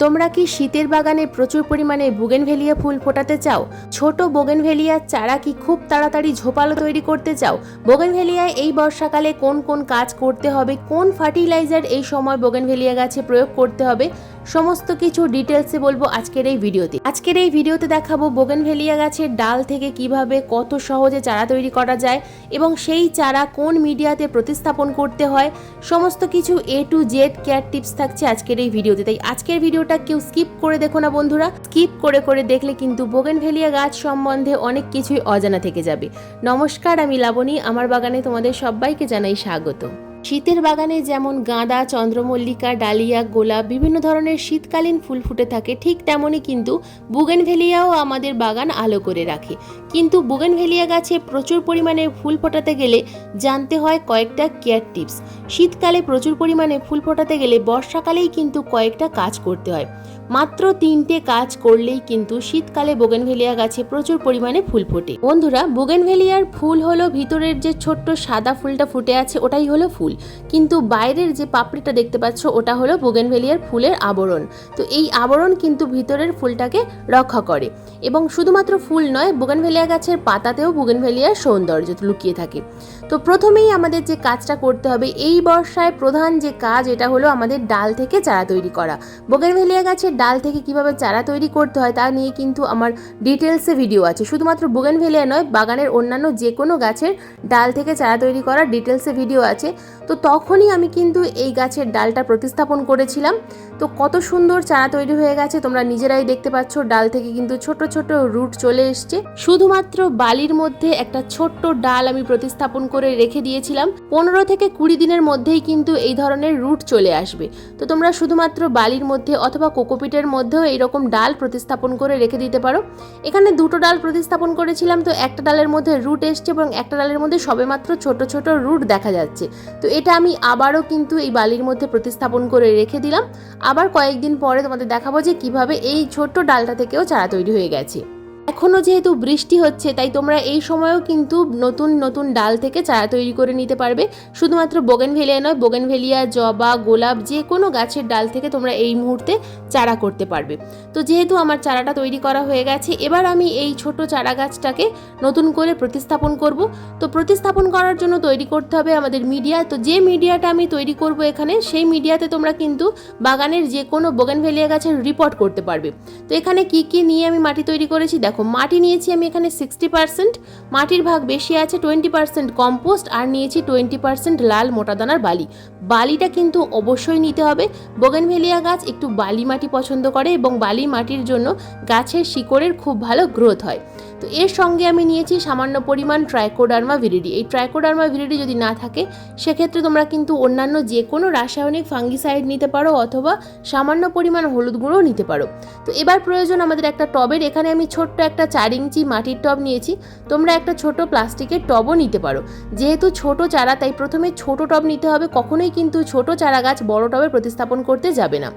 তোমরা কি শীতের বাগানে প্রচুর পরিমাণে বুগেনভেলিয়া ফুল ফোটাতে চাও? ছোট বুগেনভেলিয়ার চারা কি খুব তাড়াতাড়ি ঝোপালো তৈরি করতে চাও? বুগেনভেলিয়ায় এই বর্ষাকালে কোন কোন কাজ করতে হবে, কোন ফার্টিলাইজার এই সময় বুগেনভেলিয়া গাছে প্রয়োগ করতে হবে, সমস্ত কিছু ডিটেলসে বলবো আজকের এই ভিডিওতে দেখাবো বুগেনভেলিয়া গাছের ডাল থেকে কিভাবে কত সহজে চারা তৈরি করা যায় এবং সেই চারা কোন মিডিয়াতে প্রতিস্থাপন করতে হয়, সমস্ত কিছু A to Z care tips থাকছে আজকের এই ভিডিওতে। তাই আজকের ভিডিওটা কেউ স্কিপ করে দেখো না বন্ধুরা, স্কিপ করে দেখলে কিন্তু বুগেনভেলিয়া গাছ সম্বন্ধে অনেক কিছুই অজানা থেকে যাবে। নমস্কার, আমি লাবণী, আমার বাগানে তোমাদের সবাইকে জানাই স্বাগত। শীতের বাগানে যেমন গাঁদা, চন্দ্রমল্লিকা, ডালিয়া, গোলাপ বিভিন্ন ধরনের শীতকালীন ফুল ফুটে থাকে, ঠিক তেমনই কিন্তু বুগেনভেলিয়াও আমাদের বাগান আলো করে রাখে। কিন্তু বুগেনভেলিয়া গাছে প্রচুর পরিমাণে ফুল ফোটাতে গেলে জানতে হয় কয়েকটা কেয়ার টিপস। শীতকালে প্রচুর পরিমাণে ফুল ফোটাতে গেলে বর্ষাকালেই কিন্তু কয়েকটা কাজ করতে হয়। মাত্র 3টে কাজ করলেই কিন্তু শীতকালে বুগেনভেলিয়া গাছে প্রচুর পরিমাণে ফুল ফোটে। বন্ধুরা, বুগেনভেলিয়ার ফুল হলো ভিতরের যে ছোট্ট সাদা ফুলটা ফুটে আছে ওটাই হলো ফুল, কিন্তু বাইরের যে পাপড়িটা দেখতে পাচ্ছ ওটা হলো বুগেনভেলিয়ার ফুলের আবরণ। তো এই আবরণ কিন্তু ভিতরের ফুলটাকে রক্ষা করে এবং শুধুমাত্র ফুল নয়, বুগেনভেলিয়া গাছের পাতাতেও বুগেনভেলিয়ার সৌন্দর্য লুকিয়ে থাকে। তো প্রথমেই আমাদের যে কাজটা করতে হবে এই বর্ষায়, প্রধান যে কাজ এটা হলো আমাদের ডাল থেকে চারা তৈরি করা। বুগেনভেলিয়া গাছের ডাল থেকে কিভাবে চারা তৈরি করতে হয় তা নিয়ে কিন্তু আমার ডিটেলসে ভিডিও আছে। শুধুমাত্র বুগেনভেলিয়া নয়, বাগানের অন্যান্য যে কোনো গাছের ডাল থেকে চারা তৈরি করার ডিটেলসে ভিডিও আছে। তো তখনই আমি কিন্তু এই গাছের ডালটা প্রতিস্থাপন করেছিলাম। তো কত সুন্দর চারা তৈরি হয়ে গেছে তোমরা নিজেরাই দেখতে পাচ্ছ। ডাল থেকে কিন্তু ছোট ছোট রুট চলে এসছে। শুধুমাত্র বালির মধ্যে একটা ছোট্ট ডাল আমি প্রতিস্থাপন করে রেখে দিয়েছিলাম। 15 থেকে 20 দিনের মধ্যেই কিন্তু এই ধরনের রুট চলে আসবে। তো তোমরা শুধুমাত্র বালির মধ্যে অথবা কোকোপিটের মধ্যেও এইরকম ডাল প্রতিস্থাপন করে রেখে দিতে পারো। এখানে 2টো ডাল প্রতিস্থাপন করেছিলাম, তো একটা ডালের মধ্যে রুট এসছে এবং একটা ডালের মধ্যে সবেমাত্র ছোট ছোট রুট দেখা যাচ্ছে। তো এটা আমি আবারও কিন্তু এই বালির মধ্যে প্রতিস্থাপন করে রেখে দিলাম। আবার কয়েকদিন পরে তোমাদের দেখাবো যে কিভাবে এই ছোট্ট ডালটা থেকেও চারা তৈরি হয়ে গেছে। এখনও যেহেতু বৃষ্টি হচ্ছে তাই তোমরা এই সময়েও কিন্তু নতুন নতুন ডাল থেকে চারা তৈরি করে নিতে পারবে। শুধুমাত্র বুগেনভেলিয়া নয়, বুগেনভেলিয়া, জবা, গোলাপ যে কোনো গাছের ডাল থেকে তোমরা এই মুহূর্তে চারা করতে পারবে। তো যেহেতু আমার চারাটা তৈরি করা হয়ে গেছে, এবার আমি এই ছোট চারা গাছটাকে নতুন করে প্রতিস্থাপন করব। তো প্রতিস্থাপন করার জন্য তৈরি করতে হবে আমাদের মিডিয়া। তো যে মিডিয়াটা আমি তৈরি করব এখানে, সেই মিডিয়াতে তোমরা কিন্তু বাগানের যে কোনো বুগেনভেলিয়া গাছের রিপোর্ট করতে পারবে। তো এখানে কি নিয়ে আমি মাটি তৈরি করেছি দেখো। মাটি নিয়েছি আমি এখানে 60%, মাটির ভাগ বেশি আছে 20% কম্পোস্ট, আর নিয়েছি 20% লাল মোটাদানার বালি। বালিটা কিন্তু অবশ্যই নিতে হবে। বুগেনভেলিয়া গাছ একটু বালি মাটি পছন্দ করে এবং বালি মাটির জন্য গাছের শিকড়ের খুব ভালো গ্রোথ হয়। তো এর সঙ্গে আমি নিয়েছি সামান্য পরিমাণ ট্রাইকোডার্মা ভিরিডি। এই ট্রাইকোডার্মা ভিরিডি যদি না থাকে সেক্ষেত্রে তোমরা কিন্তু অন্যান্য যে কোনো রাসায়নিক ফাঙ্গিসাইড নিতে পারো অথবা সামান্য পরিমাণ হলুদ গুঁড়ো নিতে পারো। তো এবার প্রয়োজন আমাদের একটা টবের। এখানে আমি ছোট্ট একটা 4 ইঞ্চি মাটির টব নিয়েছি। তোমরা একটা ছোট প্লাস্টিকের টবও নিতে পারো। যেহেতু ছোট চারা তাই প্রথমে ছোট টব নিতে হবে। কখনোই কিন্তু ছোট চারা গাছ বড় টবে প্রতিস্থাপন করতে যাবে না।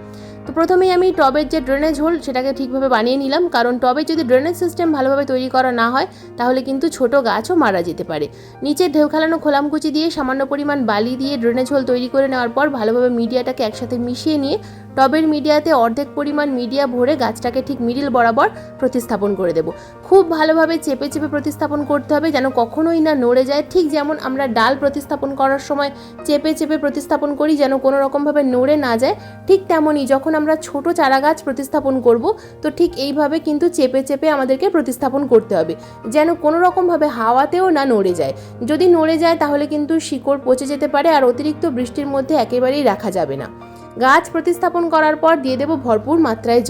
তো প্রথমেই আমি টবের যে ড্রেনেজ হোল সেটাকে ঠিকভাবে বানিয়ে নিলাম, কারণ টবের যদি ড্রেনেজ সিস্টেম ভালোভাবে তৈরি করা না হয় তাহলে কিন্তু ছোট গাছও মারা যেতে পারে। নিচে ঢেউ খেলানো খোলামকুচি দিয়ে সামান্য পরিমাণ বালি দিয়ে ড্রেনেজ হোল তৈরি করে নেওয়ার পর ভালোভাবে মিডিয়াটাকে একসাথে মিশিয়ে নিয়ে টবের মিডিয়াতে অর্ধেক পরিমাণ মিডিয়া ভরে গাছটাকে ঠিক মিডিল বরাবর প্রতিস্থাপন করে দেব। খুব ভালোভাবে চেপে প্রতিস্থাপন করতে হবে যেন কখনোই না নড়ে যায়। ঠিক যেমন আমরা ডাল প্রতিস্থাপন করার সময় চেপে প্রতিস্থাপন করি যেন কোনো রকমভাবে নড়ে না যায়, ঠিক তেমনই যখন আমরা ছোট চারা গাছ প্রতিস্থাপন করব তো ঠিক এইভাবে কিন্তু চেপে আমাদেরকে প্রতিস্থাপন করতে হবে যেন কোনো রকমভাবে হাওয়াতেও না নড়ে যায়। যদি নড়ে যায় তাহলে কিন্তু শিকড় পচে যেতে পারে, আর অতিরিক্ত বৃষ্টির মধ্যে একেবারেই রাখা যাবে না। গাছ প্রতিস্থাপন করার পর দিয়ে দেব ভরপুর মাত্রায়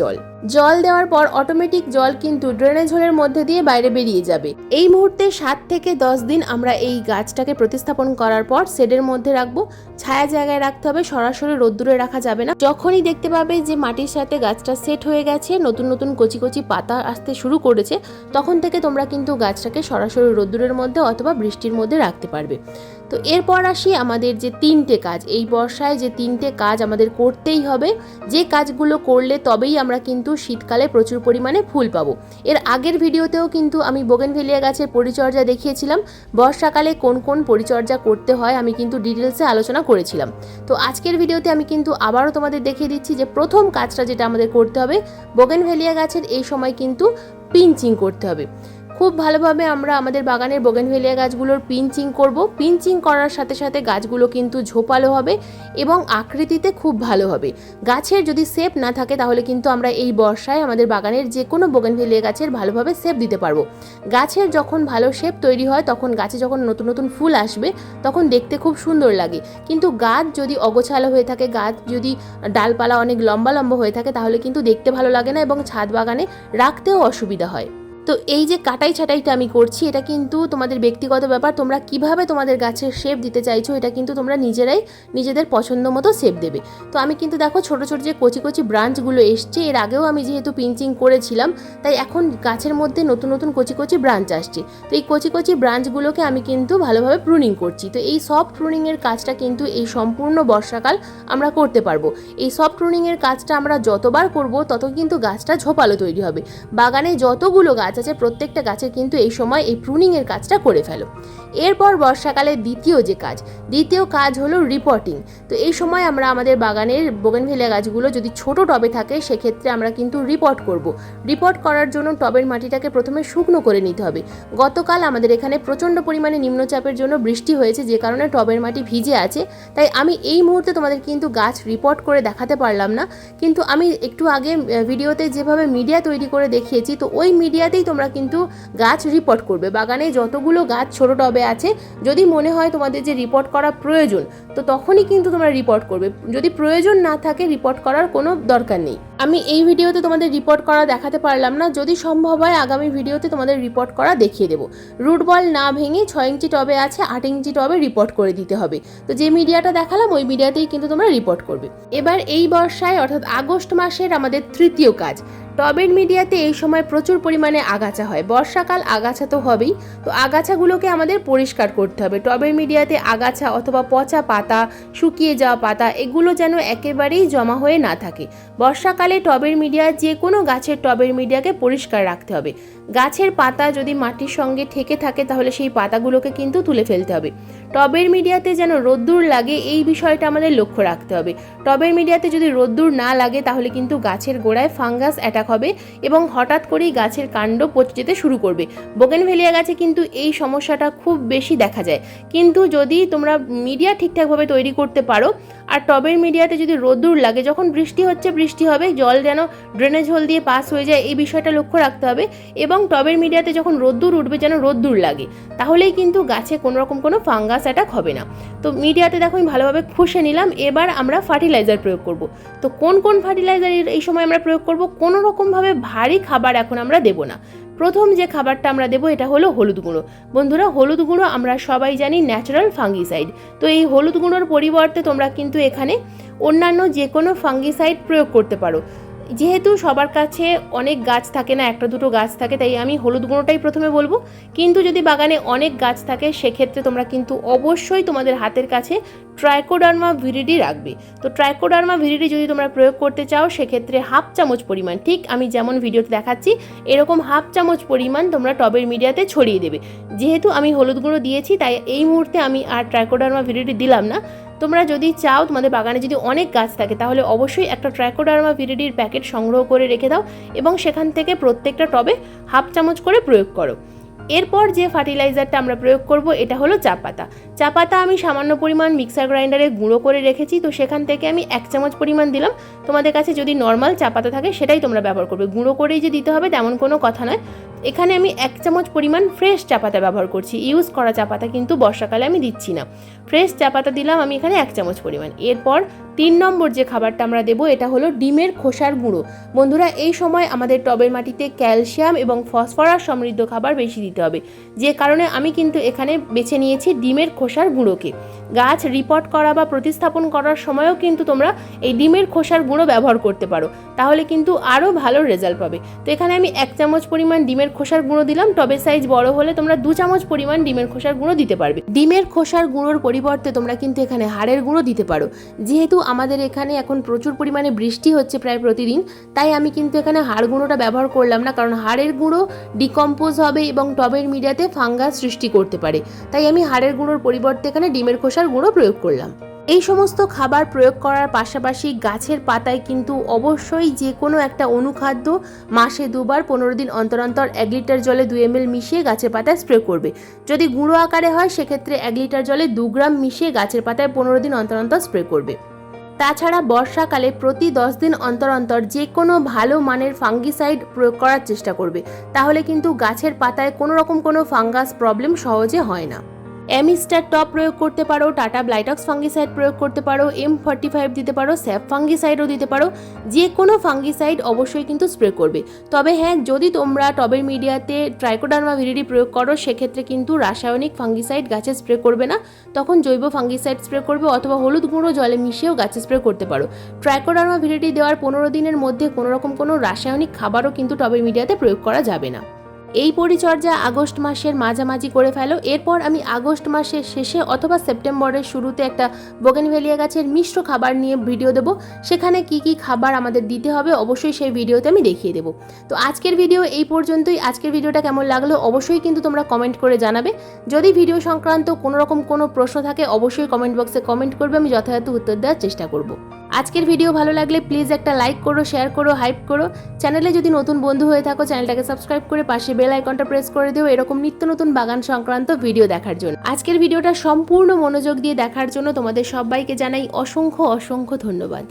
জল দেওয়ার পর অটোমেটিক জল কিন্তু ড্রেনেজ হোলের মধ্যে দিয়ে বাইরে বেরিয়ে যাবে। এই মুহূর্তে 7 থেকে 10 দিন আমরা এই গাছটাকে প্রতিস্থাপন করার পর শেডের মধ্যে রাখবো। ছায়া জায়গায় রাখতে হবে, সরাসরি রোদ্দুরে রাখা যাবে না। যখনই দেখতে পাবে যে মাটির সাথে গাছটা সেট হয়ে গেছে, নতুন নতুন কচি কচি পাতা আসতে শুরু করেছে, তখন থেকে তোমরা কিন্তু গাছটাকে সরাসরি রোদ্দুরের মধ্যে অথবা বৃষ্টির মধ্যে রাখতে পারবে। তো এরপর আসি আমাদের যে 3টে কাজ, এই বর্ষায় যে 3টে কাজ আমাদের করতেই হবে, যে কাজগুলো করলে তবেই আমরা কিন্তু শীতকালে প্রচুর পরিমাণে ফুল পাবো। এর আগের ভিডিওতেও কিন্তু আমি বোগেনভেলিয়া গাছের পরিচর্যা দেখিয়েছিলাম, বর্ষাকালে কোন কোন পরিচর্যা করতে হয় আমি কিন্তু ডিটেলসে আলোচনা করেছিলাম। তো আজকের ভিডিওতে আমি কিন্তু আবারও তোমাদের দেখিয়ে দিচ্ছি যে প্রথম কাজটা যেটা আমাদের করতে হবে, বোগেনভেলিয়া গাছের এই সময় কিন্তু পিঞ্চিং করতে হবে। খুব ভালোভাবে আমরা আমাদের বাগানের বোগেনভেলিয়া গাছগুলোর পিঞ্চিং করব। পিঞ্চিং করার সাথে সাথে গাছগুলো কিন্তু ঝোপালো হবে এবং আকৃতিতে খুব ভালো হবে। গাছের যদি শেপ না থাকে তাহলে কিন্তু আমরা এই বর্ষায় আমাদের বাগানের যে কোনো বোগেনভেলিয়া গাছের ভালোভাবে শেপ দিতে পারবো। গাছের যখন ভালো শেপ তৈরি হয় তখন গাছে যখন নতুন নতুন ফুল আসবে তখন দেখতে খুব সুন্দর লাগে। কিন্তু গাছ যদি অগোছালো হয়ে থাকে, গাছ যদি ডালপালা অনেক লম্বা লম্বা হয়ে থাকে তাহলে কিন্তু দেখতে ভালো লাগে না এবং ছাদ বাগানে রাখতেও অসুবিধা হয়। তো এই যে কাটাই ছাটাইটা আমি করছি এটা কিন্তু তোমাদের ব্যক্তিগত ব্যাপার, তোমরা কিভাবে তোমাদের গাছের শেপ দিতে চাইছো এটা কিন্তু তোমরা নিজেরাই নিজেদের পছন্দ মতো শেপ দেবে। তো আমি কিন্তু দেখো ছোট ছোট যে কচি কচি ব্রাঞ্চগুলো এসছে, এর আগেও আমি যেহেতু পিঞ্চিং করেছিলাম তাই এখন গাছের মধ্যে নতুন নতুন কচি কচি ব্রাঞ্চ আসছে। তো এই কচি কচি ব্রাঞ্চগুলোকে আমি কিন্তু ভালোভাবে প্রুনিং করছি। তো এই সফট প্রুনিংয়ের কাজটা কিন্তু এই সম্পূর্ণ বর্ষাকাল আমরা করতে পারবো। এই সফট প্রুনিংয়ের কাজটা আমরা যতবার করব তত কিন্তু গাছটা ঝোপালো তৈরি হবে। বাগানে যতগুলো গাছ আছে প্রত্যেকটা গাছের কিন্তু এই সময় এই প্রুনিংয়ের কাজটা করে ফেলো। এরপর বর্ষাকালের দ্বিতীয় কাজ হলো রিপোর্টিং। তো এই সময় আমরা আমাদের বাগানের বোগেনভেলিয়া গাছগুলো যদি ছোট টবে থাকে সেক্ষেত্রে আমরা কিন্তু রিপোর্ট করব। রিপোর্ট করার জন্য টবের মাটিটাকে প্রথমে শুকনো করে নিতে হবে। গতকাল আমাদের এখানে প্রচণ্ড পরিমাণে নিম্নচাপের জন্য বৃষ্টি হয়েছে, যে কারণে টবের মাটি ভিজে আছে। তাই আমি এই মুহূর্তে তোমাদের কিন্তু গাছ রিপোর্ট করে দেখাতে পারলাম না, কিন্তু আমি একটু আগে ভিডিওতে যেভাবে মিডিয়া তৈরি করে দেখিয়েছি তো ওই মিডিয়াতেই তোমরা কিন্তু গাছ রিপোর্ট করবে। বাগানে যতগুলো গাছ ছোট টবে আছে যদি মনে হয় তোমাদের যে রিপোর্ট করা প্রয়োজন তো তখনই কিন্তু তোমরা রিপোর্ট করবে। যদি প্রয়োজন না থাকে রিপোর্ট করার কোনো দরকার নেই। আমি এই ভিডিওতে তোমাদের রিপোর্ট করা দেখাতে পারলাম না, যদি সম্ভব হয় আগামী ভিডিওতে তোমাদের রিপোর্ট করা দেখিয়ে দেবো। রুট বল না ভেঙে 6 ইঞ্চি টবে আছে 8 ইঞ্চি টবে রিপোর্ট করে দিতে হবে। তো যে মিডিয়াটা দেখালাম ওই মিডিয়াতেই কিন্তু তোমরা রিপোর্ট করবে। এবার এই বর্ষায় অর্থাৎ আগস্ট মাসের আমাদের তৃতীয় কাজ, টবের মিডিয়াতে এই সময় প্রচুর পরিমাণে আগাছা হয়। বর্ষাকাল আগাছা তো হবেই, তো আগাছাগুলোকে আমাদের পরিষ্কার করতে হবে। টবের মিডিয়াতে আগাছা অথবা পচা পাতা, শুকিয়ে যাওয়া পাতা এগুলো যেন একেবারেই জমা হয়ে না থাকে। বর্ষাকালে টবের মিডিয়া যে কোনো গাছের টবের মিডিয়াকে পরিষ্কার রাখতে হবে। গাছের পাতা যদি মাটির সঙ্গে ঠেকে থাকে তাহলে সেই পাতাগুলোকে কিন্তু তুলে ফেলতে হবে। টবের মিডিয়াতে যেন রোদ্দুর লাগে এই বিষয়টা আমাদের লক্ষ্য রাখতে হবে। টবের মিডিয়াতে যদি রোদ্দুর না লাগে তাহলে কিন্তু গাছের গোড়ায় ফাঙ্গাস অ্যাটাক হবে এবং হঠাৎ করেই গাছের কাণ্ড পচে যেতে শুরু করবে। বোগেনভেলিয়া গাছে কিন্তু এই সমস্যাটা খুব বেশি দেখা যায়। কিন্তু যদি তোমরা মিডিয়া ঠিকঠাকভাবে তৈরি করতে পারো আর টবের মিডিয়াতে যদি রোদ্দুর লাগে, যখন বৃষ্টি হচ্ছে বৃষ্টি হবে, জল যেন ড্রেনেজ হোল দিয়ে পাস হয়ে যায় এই বিষয়টা লক্ষ্য রাখতে হবে। এবং টবের মিডিয়াতে যখন রোদ্দুর উঠবে যেন রোদ্দুর লাগে, তাহলেই কিন্তু গাছে কোনো রকম কোনো ফাঙ্গাস অ্যাটাক হবে না। তো মিডিয়াতে দেখো আমি ভালোভাবে খুশে নিলাম। এবার আমরা ফার্টিলাইজার প্রয়োগ করব। তো কোন কোন ফার্টিলাইজার এই সময় আমরা প্রয়োগ করব? কোনো রকমভাবে ভারী খাবার এখন আমরা দেব না। প্রথম যে খাবারটা আমরা দেবো এটা হলো হলুদ গুঁড়ো। বন্ধুরা, হলুদ গুঁড়ো আমরা সবাই জানি ন্যাচারাল ফাঙ্গিসাইড। তো এই হলুদ গুঁড়োর পরিবর্তে তোমরা কিন্তু এখানে অন্যান্য যে কোনো ফাঙ্গিসাইড প্রয়োগ করতে পারো। যেহেতু সবার কাছে অনেক গাছ থাকে না, একটা দুটো গাছ থাকে, তাই আমি হলুদ গুঁড়োটাই প্রথমে বলবো। কিন্তু যদি বাগানে অনেক গাছ থাকে সেক্ষেত্রে তোমরা কিন্তু অবশ্যই তোমাদের হাতের কাছে ট্রাইকোডার্মা ভিরিডি রাখবে। তো ট্রাইকোডার্মা ভিরিডি যদি তোমরা প্রয়োগ করতে চাও সেক্ষেত্রে হাফ চামচ পরিমাণ, ঠিক আমি যেমন ভিডিওতে দেখাচ্ছি এরকম হাফ চামচ পরিমাণ তোমরা টবের মিডিয়াতে ছড়িয়ে দেবে। যেহেতু আমি হলুদ গুঁড়ো দিয়েছি তাই এই মুহূর্তে আমি আর ট্রাইকোডার্মা ভিরিডি দিলাম না। তোমরা যদি চাও, তোমাদের বাগানে যদি অনেক গাছ থাকে তাহলে অবশ্যই একটা ট্রাইকোডার্মা ভিরিডির প্যাকেট সংগ্রহ করে রেখে দাও এবং সেখান থেকে প্রত্যেকটা টবে হাফ চামচ করে প্রয়োগ করো। এরপর যে ফার্টিলাইজারটা আমরা প্রয়োগ করব এটা হলো চা পাতা। আমি সামান্য পরিমাণ মিক্সার গ্রাইন্ডারে গুঁড়ো করে রেখেছি, তো সেখান থেকে আমি 1 চামচ পরিমাণ দিলাম। তোমাদের কাছে যদি নর্মাল চা পাতা থাকে সেটাই তোমরা ব্যবহার করবে, গুঁড়ো করেই যে দিতে হবে তেমন কোনো কথা নয়। এখানে আমি 1 চামচ পরিমাণ ফ্রেশ চা পাতা ব্যবহার করছি, ইউজ করা চা পাতা কিন্তু বর্ষাকালে আমি দিচ্ছি না। ফ্রেশ চা পাতা দিলাম আমি এখানে 1 চামচ পরিমাণ। এরপর 3 নম্বর যে খাবারটা আমরা দেবো এটা হলো ডিমের খোসার গুঁড়ো। বন্ধুরা, এই সময় আমাদের টবের মাটিতে ক্যালসিয়াম এবং ফসফরাস সমৃদ্ধ খাবার বেশি দিতে দিতে হবে, যে কারণে আমি কিন্তু এখানে বেছে নিয়েছি ডিমের খোসার গুঁড়োকে। গাছ রিপোর্ট করা বা প্রতিস্থাপন করার সময়ও কিন্তু তোমরা এই ডিমের খোসার গুঁড়ো ব্যবহার করতে পারো, তাহলে কিন্তু আরও ভালো রেজাল্ট পাবে। তো এখানে আমি 1 চামচ পরিমাণ ডিমের খোসার গুঁড়ো দিলাম। টবের সাইজ বড় হলে তোমরা 2 চামচ পরিমাণ ডিমের খোসার গুঁড়ো দিতে পারবে। ডিমের খোসার গুঁড়োর পরিবর্তে তোমরা কিন্তু এখানে হাড়ের গুঁড়ো দিতে পারো। যেহেতু আমাদের এখানে এখন প্রচুর পরিমাণে বৃষ্টি হচ্ছে প্রায় প্রতিদিন, তাই আমি কিন্তু এখানে হাড় গুঁড়োটা ব্যবহার করলাম না, কারণ হাড়ের গুঁড়ো ডিকম্পোজ হবে এবং টবের মিডিয়াতে ফাঙ্গাস সৃষ্টি করতে পারে। তাই আমি হাড়ের গুঁড়োর পরিবর্তে এখানে ডিমের খোসার গুঁড়ো প্রয়োগ করলাম। এই সমস্ত খাবার প্রয়োগ করার পাশাপাশি গাছের পাতায় কিন্তু অবশ্যই যে কোনো একটা অনুখাদ্য মাসে 2 বার 15 দিন অন্তর অন্তর 1 লিটার জলে 2 ml মিশিয়ে গাছের পাতায় স্প্রে করবে। যদি গুঁড়ো আকারে হয় সেক্ষেত্রে 1 লিটার জলে 2 গ্রাম মিশিয়ে গাছের পাতায় 15 দিন অন্তর অন্তর স্প্রে করবে। তাছাড়া বর্ষাকালে প্রতি 10 দিন অন্তর অন্তর যে কোনো ভালো মানের ফাঙ্গিসাইড প্রয়োগ করার চেষ্টা করবে, তাহলে কিন্তু গাছের পাতায় কোনো রকম কোনো ফাঙ্গাস প্রবলেম সহজে হয় না। অ্যামিস্টার টপ প্রয়োগ করতে পারো, টাটা ব্লাইটক্স ফাঙ্গিসাইড প্রয়োগ করতে পারো, M45 দিতে পারো, স্যাপ ফাঙ্গিসাইডও দিতে পারো। যে কোনো ফাঙ্গিসাইড অবশ্যই কিন্তু স্প্রে করবে। তবে হ্যাঁ, যদি তোমরা টবের মিডিয়াতে ট্রাইকোডার্মা ভিরিডি প্রয়োগ করো সেক্ষেত্রে কিন্তু রাসায়নিক ফাঙ্গিসাইড গাছে স্প্রে করবে না, তখন জৈব ফাঙ্গিসাইড স্প্রে করবে, অথবা হলুদ গুঁড়ো জলে মিশিয়েও গাছে স্প্রে করতে পারো। ট্রাইকোডার্মা ভিরিডি দেওয়ার 15 দিনের মধ্যে কোনো রকম কোনো রাসায়নিক খাবারও কিন্তু টবের মিডিয়াতে প্রয়োগ করা যাবে না। এই পরিচর্যা আগস্ট মাসের মাঝামাঝি করে ফেলো। এরপর আমি আগস্ট মাসের শেষে অথবা সেপ্টেম্বরের শুরুতে একটা বোগেনভেলিয়া গাছের মিশ্র খাবার নিয়ে ভিডিও দেবো। সেখানে কি কি খাবার আমাদের দিতে হবে অবশ্যই সেই ভিডিওতে আমি দেখিয়ে দেবো। তো আজকের ভিডিও এই পর্যন্তই। আজকের ভিডিওটা কেমন লাগলো অবশ্যই কিন্তু তোমরা কমেন্ট করে জানাবে। যদি ভিডিও সংক্রান্ত কোনো রকম কোনো প্রশ্ন থাকে অবশ্যই কমেন্ট বক্সে কমেন্ট করবে, আমি যথাযথ উত্তর দেওয়ার চেষ্টা করব। আজকের ভিডিও ভালো লাগলে প্লিজ একটা লাইক করো, শেয়ার করো, হাইপ করো। চ্যানেলে যদি নতুন বন্ধু হয়ে থাকো চ্যানেলটাকে সাবস্ক্রাইব করে পাশে বেল আইকনটা প্রেস করে দিও এরকম নিত্য নতুন বাগান সংক্রান্ত ভিডিও দেখার জন্য। আজকের ভিডিওটা সম্পূর্ণ মনোযোগ দিয়ে দেখার জন্য তোমাদের সবাইকে জানাই অসংখ্য অসংখ্য ধন্যবাদ।